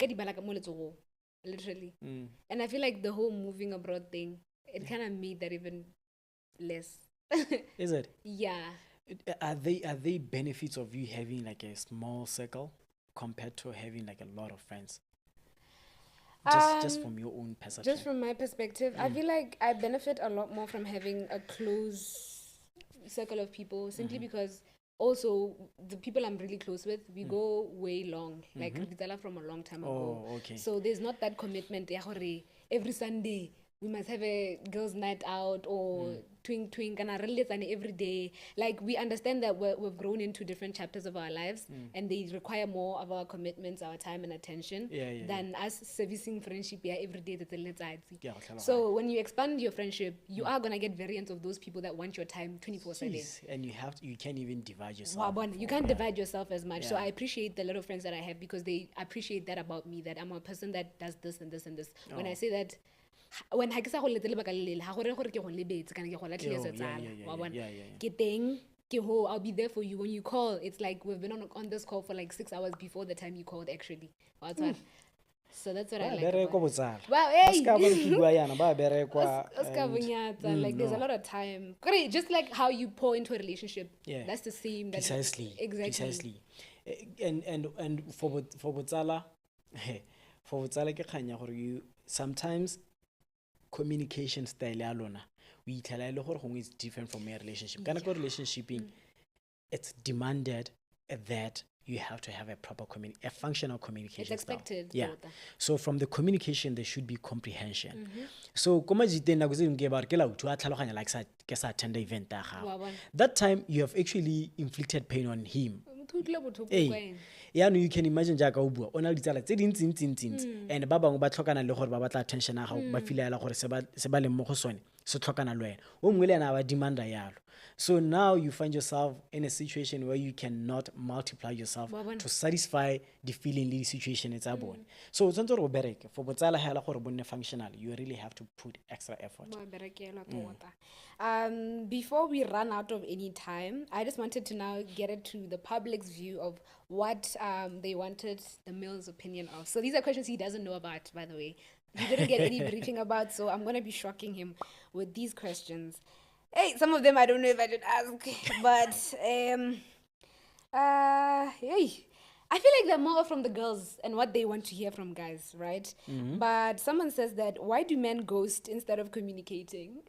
literally. And I feel like the whole moving abroad thing, it kind of made that even less. Is it? Yeah. Are they benefits of you having like a small circle compared to having like a lot of friends? Just from your own perception. Just from my perspective, I feel like I benefit a lot more from having a close circle of people, simply because also the people I'm really close with, we go way long, like from a long time ago. Okay. So there's not that commitment. Every Sunday we must have a girls' night out or twink and every day. Like, we understand that we've grown into different chapters of our lives and they require more of our commitments, our time and attention than us servicing friendship every day. So when you expand your friendship, you are gonna get variants of those people that want your time 24/7. And you can't even divide yourself. You can't divide yourself as much. So I appreciate the little friends that I have because they appreciate that about me, that I'm a person that does this and this and this. When I say that, when I'll be there for you when you call. It's like we've been on this call for like 6 hours before the time you called, actually. So that's what I like about it. Wow, hey! Like, there's a lot of time. Just like how you pour into a relationship. Yeah. That's the same. Precisely. Exactly. And for Botsala, you sometimes communication style alona we itlhela e le gore gongwe is different from a relationship. Kana ko relationshiping, it's demanded that you have to have a proper a functional communication It's expected. style. Yeah. So from the communication, there should be comprehension. So koma jiteng nako tse dingwe ke ba re ke la utho a tlhaloganya like ke sa attend event ya gago. That time you have actually inflicted pain on him. Hey, yeah, no, you can imagine jaaka o bua o na le ditsala tse dintsi and ba bangwe ba tlhokana le gore ba batla attention ya gago ba filela gore se ba leng mo go sone se tlhokana le wena o mongwe le ena ba demanda yalo. So now you find yourself in a situation where you cannot multiply yourself to satisfy the feeling the situation it's about. So it's not for botsala hela gore bonne functional, you really have to put extra effort. Before we run out of any time, I just wanted to now get it to the public's view of what they wanted the male's opinion of. So these are questions he doesn't know about, by the way. He didn't get any briefing about, so I'm going to be shocking him with these questions. Hey, some of them I don't know if I should ask, but hey, I feel like they're more from the girls and what they want to hear from guys, right? But someone says that why do men ghost instead of communicating?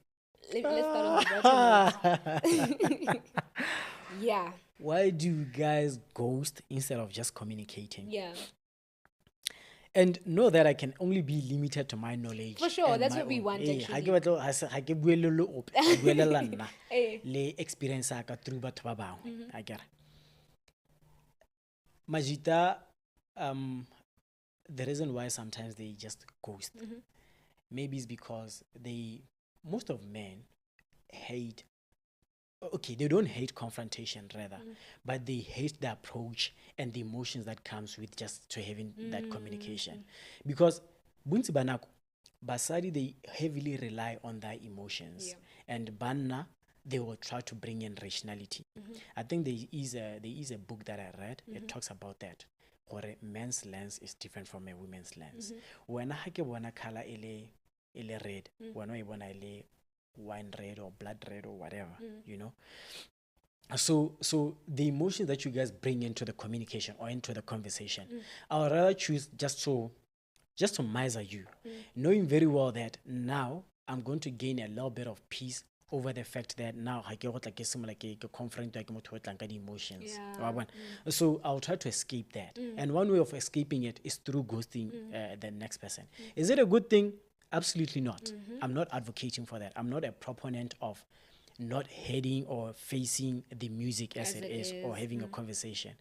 Let's start on the bottom. Yeah. Why do guys ghost instead of just communicating? Yeah. And know that I can only be limited to my knowledge. For sure, that's what we want actually. Le experience ka through batho ba bangwe. I get it. Majita, the reason why sometimes they just ghost, maybe it's because most of men hate, okay, they don't hate confrontation rather, but they hate the approach and the emotions that comes with just to having that communication. Because bunti banako, basadi, they heavily rely on their emotions, and banna, they will try to bring in rationality. I think there is a book that I read. It talks about that. Or a men's lens is different from a woman's lens. When I have one color ele red, when I want ele wine red or blood red or whatever, you know. So the emotions that you guys bring into the communication or into the conversation, I would rather choose just to measure you, knowing very well that now I'm going to gain a little bit of peace over the fact that now I get like a confront the emotions. So I'll try to escape that. And one way of escaping it is through ghosting the next person. Is it a good thing? Absolutely not. I'm not advocating for that. I'm not a proponent of not heading or facing the music as it is or having a conversation.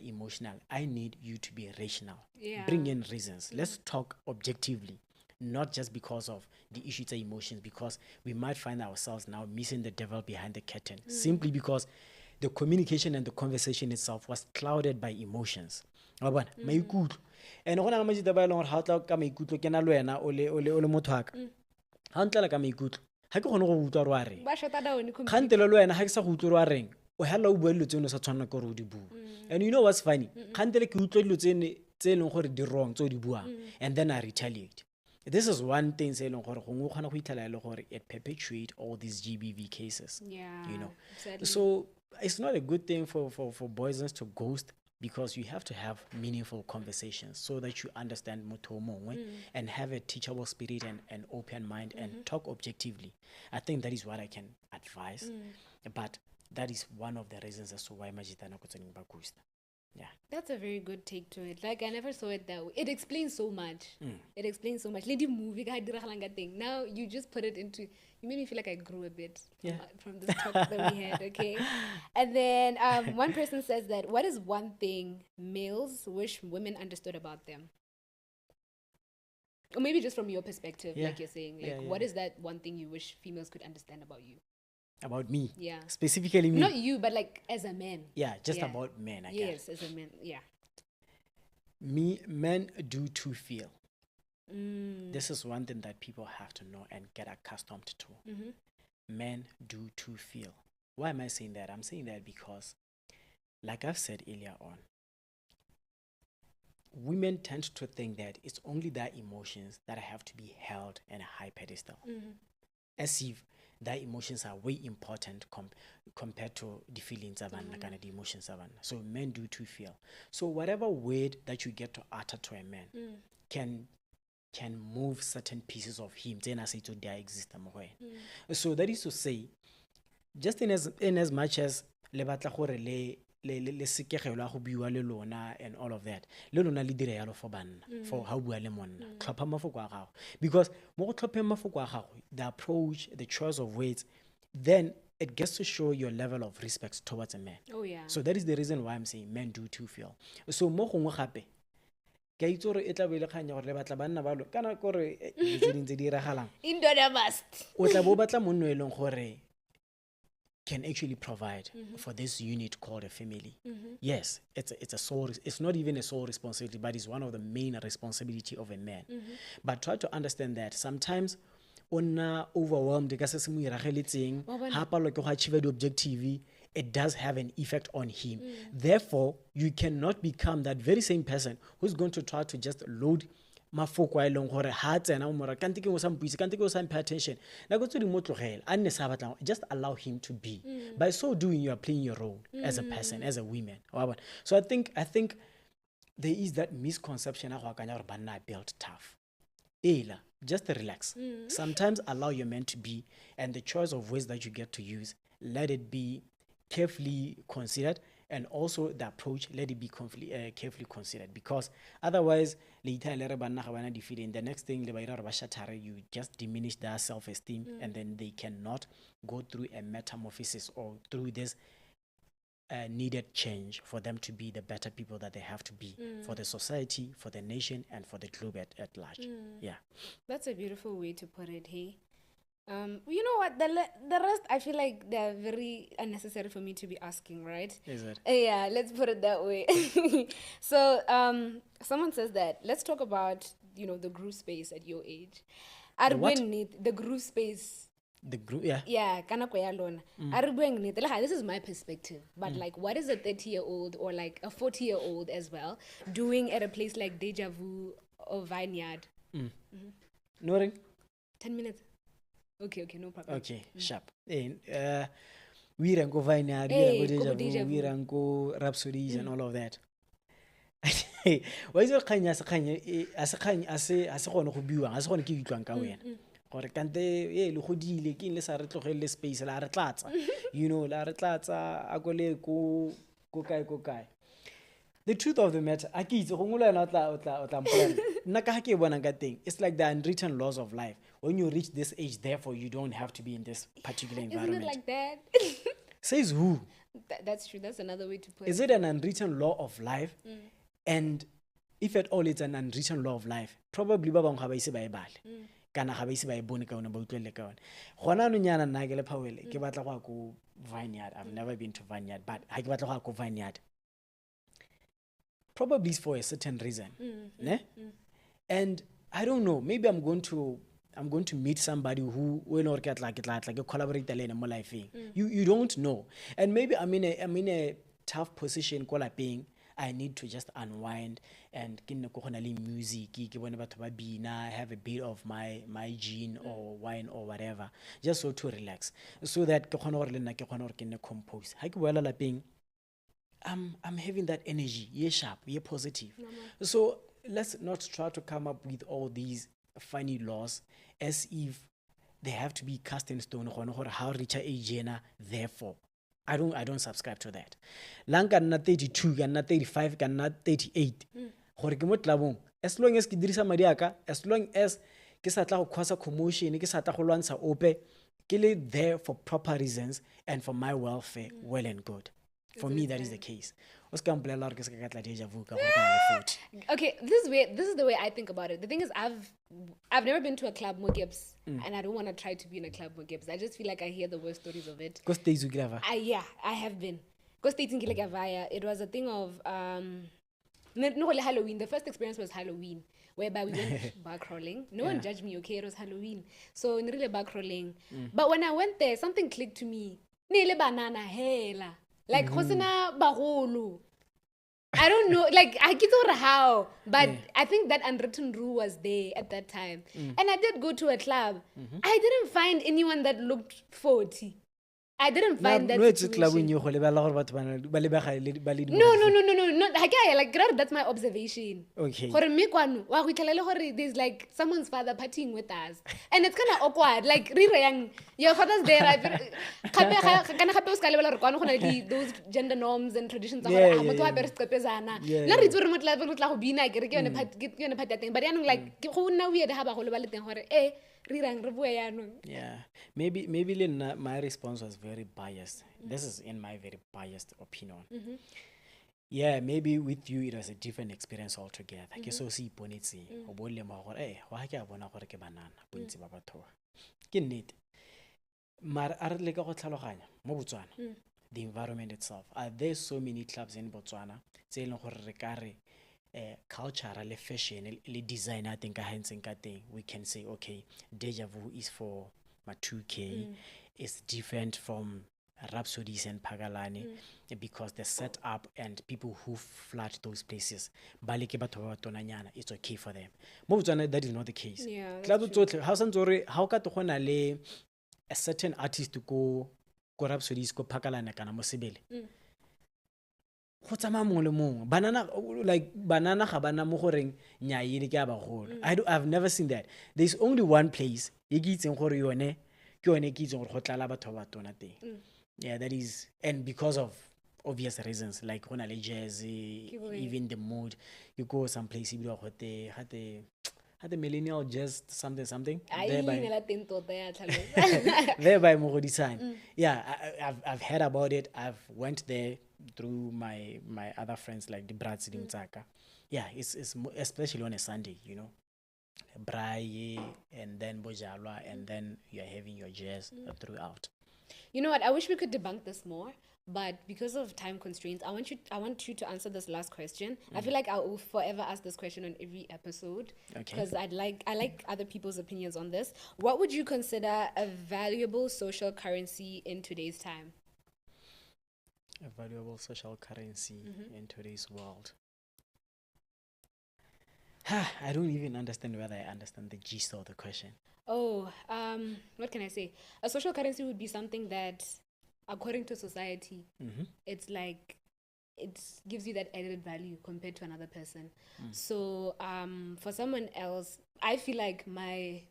Emotional. I need you to be rational. Bring in reasons. Let's talk objectively. Not just because of the issues and emotions, because we might find ourselves now missing the devil behind the curtain, simply because the communication and the conversation itself was clouded by emotions. Maikutlo. And go na le majita ba eleng gore ha o tla ka maikutlo ke na le wena o le motho wa ka. Ha o ntlela ka maikutlo, ha ke gone go utlwa re wa reng. Ba shota down completely. Khantelo le wena ha ke sa go utlwa re wa reng. O hela o bua dilo tseno sa tshwana ka re di bua. And you know what's funny? Khantele ke utlwa dilo tsene tse eleng gore di wrong tse o di buang, and then I retaliate. This is one thing it perpetuate all these GBV cases. Yeah, you know. Exactly. So it's not a good thing for boys to ghost, because you have to have meaningful conversations so that you understand Motomongwe and have a teachable spirit and open mind and talk objectively. I think that is what I can advise. But that is one of the reasons as to why Majitana Kutsaning Bagusta. Yeah, that's a very good take to it. Like, I never saw it that way. It explains so much. It explains so much. Lady movie thing. Now you just put it into. You made me feel like I grew a bit from this talk that we had. Okay, and then one person says that what is one thing males wish women understood about them, or maybe just from your perspective, like you're saying, like what is that one thing you wish females could understand about you? About me? Yeah. Specifically me? Not you, but like as a man. Yeah, just about men, I guess. Yes, as a man, yeah. Men do too feel. This is one thing that people have to know and get accustomed to. Men do too feel. Why am I saying that? I'm saying that because, like I've said earlier on, women tend to think that it's only their emotions that have to be held in a high pedestal. As if their emotions are way important compared to the feelings of the emotions of so men do too feel. So whatever word that you get to utter to a man can can move certain pieces of him. So that is to say, just in as much as le batla gore le sekegelo la go bua le lona and all of that, le lona le dire yalo for banna, for how bua le monna, tlhopha mafoko a gago. Because mo go tlhopheng mafoko a gago, the approach, the choice of words, then it gets to show your level of respect towards a man. Oh yeah. So that is the reason why I'm saying men do too feel. So mo gongwe gape ka itse gore e tla be le kganya gore le batla banna ba lo kana gore tse ding tse di iragalang Indona must. o tla bo batla monno e leng gore can actually provide for this unit called a family. Yes, it's not even a sole responsibility, but it's one of the main responsibility of a man. But try to understand that sometimes ona overwhelmed ka se se mo irageletseng ha palo ke go achieve the objective, it does have an effect on him. Therefore, you cannot become that very same person who's going to try to just load mafoko a eleng gore ha tsena o mora kante ke go sampuise kante ke go sam pay attention na go tsedi mo tlogela a nne sa batlang, just allow him to be. By so doing, you are playing your role as a person, as a woman. So I think there is that misconception of gore banna are built tough. Ela, just relax. Sometimes allow your man to be, and the choice of words that you get to use, let it be carefully considered, and also the approach, let it be carefully considered, because otherwise later the next thing you just diminish their self-esteem, and then they cannot go through a metamorphosis or through this needed change for them to be the better people that they have to be for the society, for the nation, and for the globe at large. Yeah, that's a beautiful way to put it. Hey, you know what, the rest I feel like they're very unnecessary for me to be asking, right? Is it? Yeah, let's put it that way. So someone says that let's talk about the groove space at your age. The what? The groove space. The group, yeah. Yeah, this is my perspective. But like, what is a 30-year-old or like a 40-year-old as well doing at a place like Deja Vu or Vineyard? No ring? 10 minutes. Okay, no problem. Okay, sharp. We ran go Vineyard, we ran go Deja Vu, we ran go Rhapsodies and all of that. Why is it kanya as go bua as go ke utlwang ka wena gore kante le godile ke le sa re tlogele space la re tlatsa la re tlatsa a go le ko kae. The truth of the matter a ke itse go ngola yena o tla mpona nna ka ha ke bona ka teng, it's like the unwritten laws of life. When you reach this age, therefore you don't have to be in this particular environment. Isn't it like that? Says who? That's true. That's another way to put it. Is it an unwritten law of life? And if at all it's an unwritten law of life, probably ba bang ga ba ise ba e bale kana ga ba ise ba e bone ka ona ba utlwele ka ona. Gona no nyana nna ke le Powel ke batla go go Vineyard. I've never been to Vineyard, but ha ke batla go Vineyard. Probably for a certain reason. And I don't know, maybe I'm going to meet somebody who will not get like collaborate in my life. You don't know. And maybe I'm in a tough position being I need to just unwind and music, have a bit of my gin or wine or whatever, just so to relax, so that compose. I'm having that energy, sharp, positive. So let's not try to come up with all these funny laws as if they have to be cast in stone or how rich age therefore. I don't subscribe to that. Lang can not 32, can not 35, can not 38. As long as Kidrisa Mariaka, as long as Kisata Kwasa commotion, Kisata Holansa Ope, kill it there for proper reasons and for my welfare, well and good. For me, that is the case. Okay, this is the way I think about it. The thing is, I've never been to a club Gibbs, and I don't want to try to be in a club Gibbs. I just feel like I hear the worst stories of it. Yeah, I have been. It was a thing of Halloween. The first experience was Halloween, whereby we went bar crawling. No one judged me, okay? It was Halloween. So in really bar crawling. But when I went there, something clicked to me. Nele banana hela. Like Hosina Bahulu. I don't know, like I don't know how, but I think that unwritten rule was there at that time. And I did go to a club. I didn't find anyone that looked 40. I didn't find that no it's club situation. when you go lebala gore batho ba lebega ba le No. Like that's my observation. Okay. Gore mme kwano wa go itlhela gore there's like someone's father partying with us, and it's kind of awkward. Like re yang your father's there. Gape kana gape o ska lebala gore kwano go na le those gender norms and traditions. Yeah, Motho wa apere seqepezana. Yeah, La re itse gore motho la go bina ke re ke yone party ya teng. But yanong like go nna weird ha ba go le ba le teng gore rirang re bua yanong. Yeah, maybe my response was very biased. This is in my very biased opinion. Yeah, maybe with you it was a different experience altogether. Ke so se iponetse o bolle mo gore wa ke a bona gore ke banana bontsi ba batho ke nnete mar a re le ka go tlhaloganya mo Botswana the environment itself. Are there so many clubs in Botswana tse leng gore re ka re cultural le fashion le design I think we can say okay, Deja Vu is for Ma2k, it's different from Rhapsodies and Pagalani because the setup and people who flood those places it's okay for them. Mo Botswana that is not the case. Yeah, Club tsotlhe how santsore how ka togona le a certain artist go Rhapsodies go Pagalani kana mo Sebele go tsama mongwe le mongwe banana like banana ga bana mo goreng nya yele ke a bagolo. I've never seen that. There's only one place e ke itseng gore yone ke yone ke itseng gore go tlala batho ba tona teng. Yeah, that is, and because of obvious reasons like gona le jazz, even the mood, you go someplace you go had the millennial jazz something thereby Mogodisane. Yeah, I've heard about it. I've went there through my other friends like the brats in Tsaka. Yeah, it's especially on a Sunday, you know, braai and then bojalwa and then you're having your jazz throughout. You know what? I wish we could debunk this more, but because of time constraints, I want you to answer this last question. I feel like I will forever ask this question on every episode because I like other people's opinions on this. What would you consider a valuable social currency in today's time? A valuable social currency in today's world. I don't even understand whether I understand the gist of the question. What can I say? A social currency would be something that, according to society, it's like it gives you that added value compared to another person. So, for someone else, I feel like my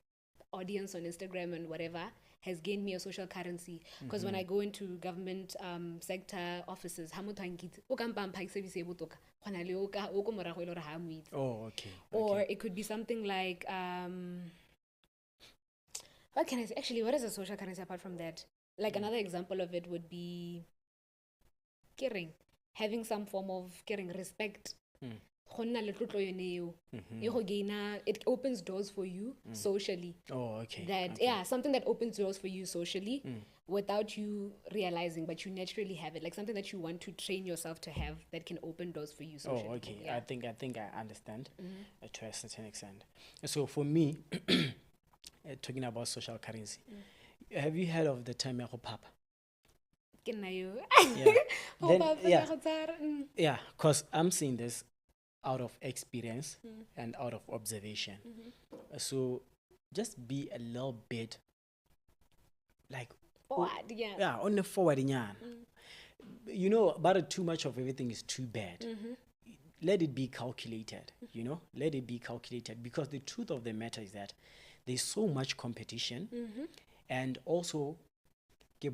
audience on Instagram and whatever has gained me a social currency because when I go into government sector offices, or it could be something like what can I say? Actually, what is a social currency apart from that? Like another example of it would be caring, having some form of caring, respect. It opens doors for you socially. Something that opens doors for you socially without you realizing, but you naturally have it, like something that you want to train yourself to have that can open doors for you socially. I think I understand to a certain extent. So for me, talking about social currency, have you heard of the term papa? Yeah, because I'm seeing this out of experience and out of observation. So just be a little bit like forward, on the forward. You know, about too much of everything is too bad. Let it be calculated, you know, let it be calculated, because the truth of the matter is that there's so much competition, and also the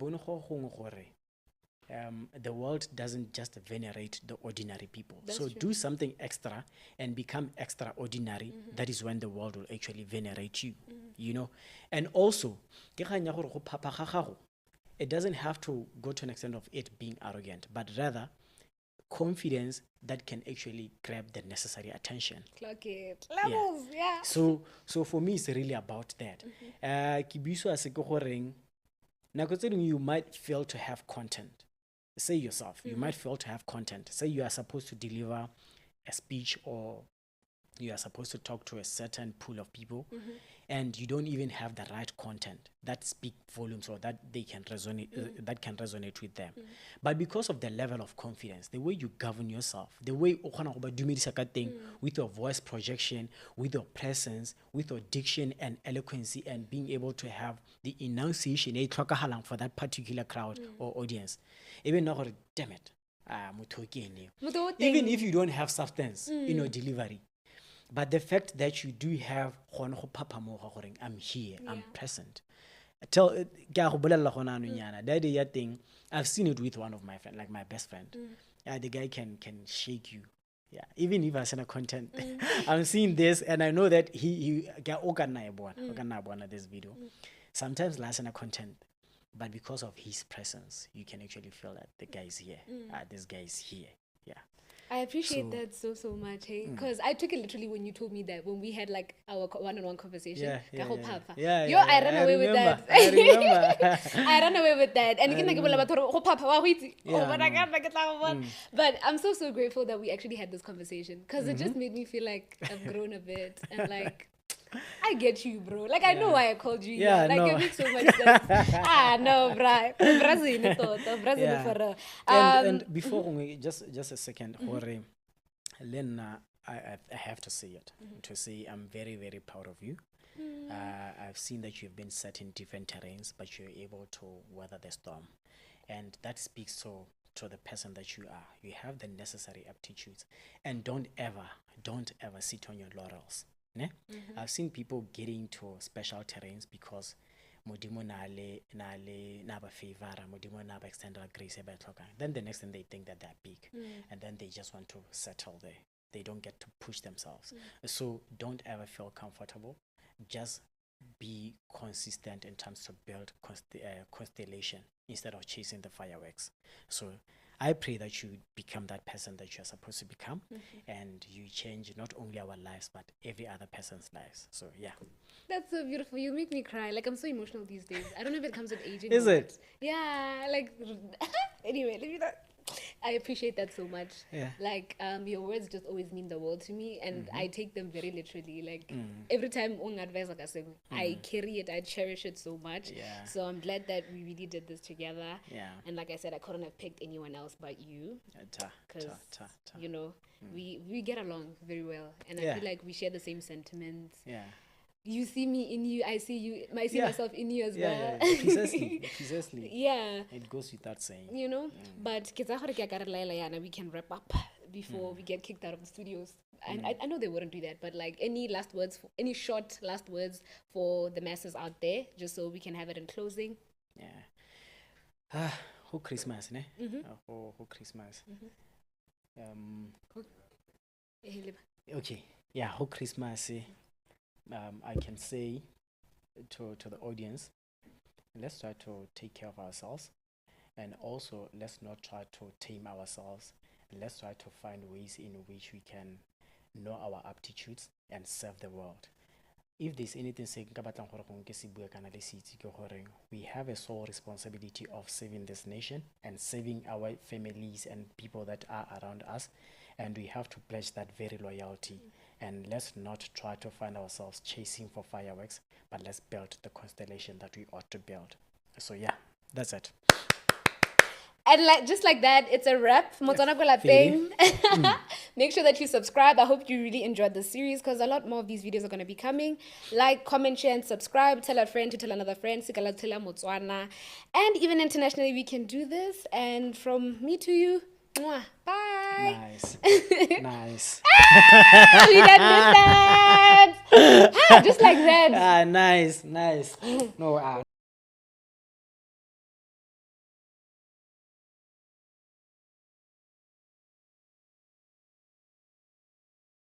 world doesn't just venerate the ordinary people. That's so true. Do something extra and become extraordinary. That is when the world will actually venerate you, you know. And also, it doesn't have to go to an extent of it being arrogant, but rather confidence that can actually grab the necessary attention. Clock it. Levels, yeah. So for me, it's really about that. You might fail to have content. Say yourself, you might fail to have content. Say you are supposed to deliver a speech or you are supposed to talk to a certain pool of people and you don't even have the right content that speak volumes or that they can resonate that can resonate with them. But because of the level of confidence, the way you govern yourself, the way o kgona go ba dumedisa ka teng, with your voice projection, with your presence, with your diction and eloquency, and being able to have the enunciation e tlhokahalang for that particular crowd or audience, even now, damn it, Ma2k ene. Even if you don't have substance in your delivery, but the fact that you do have I'm here, I'm present. Tell that day thing, I've seen it with one of my friends, like my best friend. Yeah, the guy can shake you. Yeah, even if I send a content, I'm seeing this and I know that he get this video. Sometimes last in a content, but because of his presence, you can actually feel that the guy is here. This guy is here. Yeah. I appreciate that so much, hey, because I took it literally when you told me that when we had like our one-on-one conversation. I ran away with that. I remember. I ran away with that, and but I'm so grateful that we actually had this conversation because it just made me feel like I've grown a bit and like. I get you, bro. Like, I know why I called you. Yeah, like, no. it makes so much sense. No, bro. Brazil for real. And before we just a second, Len, I have to say it. To say I'm very, very proud of you. I've seen that you've been set in different terrains, but you're able to weather the storm, and that speaks to the person that you are. You have the necessary aptitudes, and don't ever sit on your laurels. I've seen people getting to special terrains because modimo na ba favor, modimo na ba extend grace. Then the next thing they think that they're big, and then they just want to settle there. They don't get to push themselves. So don't ever feel comfortable. Just be consistent in terms to build constellation instead of chasing the fireworks. So I pray that you become that person that you're supposed to become, and you change not only our lives, but every other person's lives. So, yeah. That's so beautiful. You make me cry. Like, I'm so emotional these days. I don't know if it comes with aging. Is it? Yeah, like, anyway, let me not. I appreciate that so much. Yeah. Like, your words just always mean the world to me, and I take them very literally. Like, every time on advice, like I say, I carry it, I cherish it so much. Yeah. So I'm glad that we really did this together. Yeah. And like I said, I couldn't have picked anyone else but you. Because, you know, we get along very well. And I feel like we share the same sentiments. Yeah. You see me in you, I see you, I see myself in you as well. Yeah, precisely. Yeah. It goes without saying. You know, but we can wrap up before we get kicked out of the studios. And I know they wouldn't do that, but like any last words, any short last words for the masses out there, just so we can have it in closing. Yeah. Who Christmas, ne? Who Christmas. Okay. Yeah, who Christmas, I can say to the audience, let's try to take care of ourselves, and also let's not try to tame ourselves. Let's try to find ways in which we can know our aptitudes and serve the world. If there's anything we have a sole responsibility of saving this nation and saving our families and people that are around us, and we have to pledge that very loyalty. And let's not try to find ourselves chasing for fireworks, but let's build the constellation that we ought to build. So yeah, that's it. And like just like that, it's a wrap. Make sure that you subscribe. I hope you really enjoyed the series because a lot more of these videos are going to be coming. Like, comment, share, and subscribe. Tell a friend to tell another friend. And even internationally, we can do this. And from me to you, mwah, bye. Nice. Nice. We done did that. Just like that. Nice. No,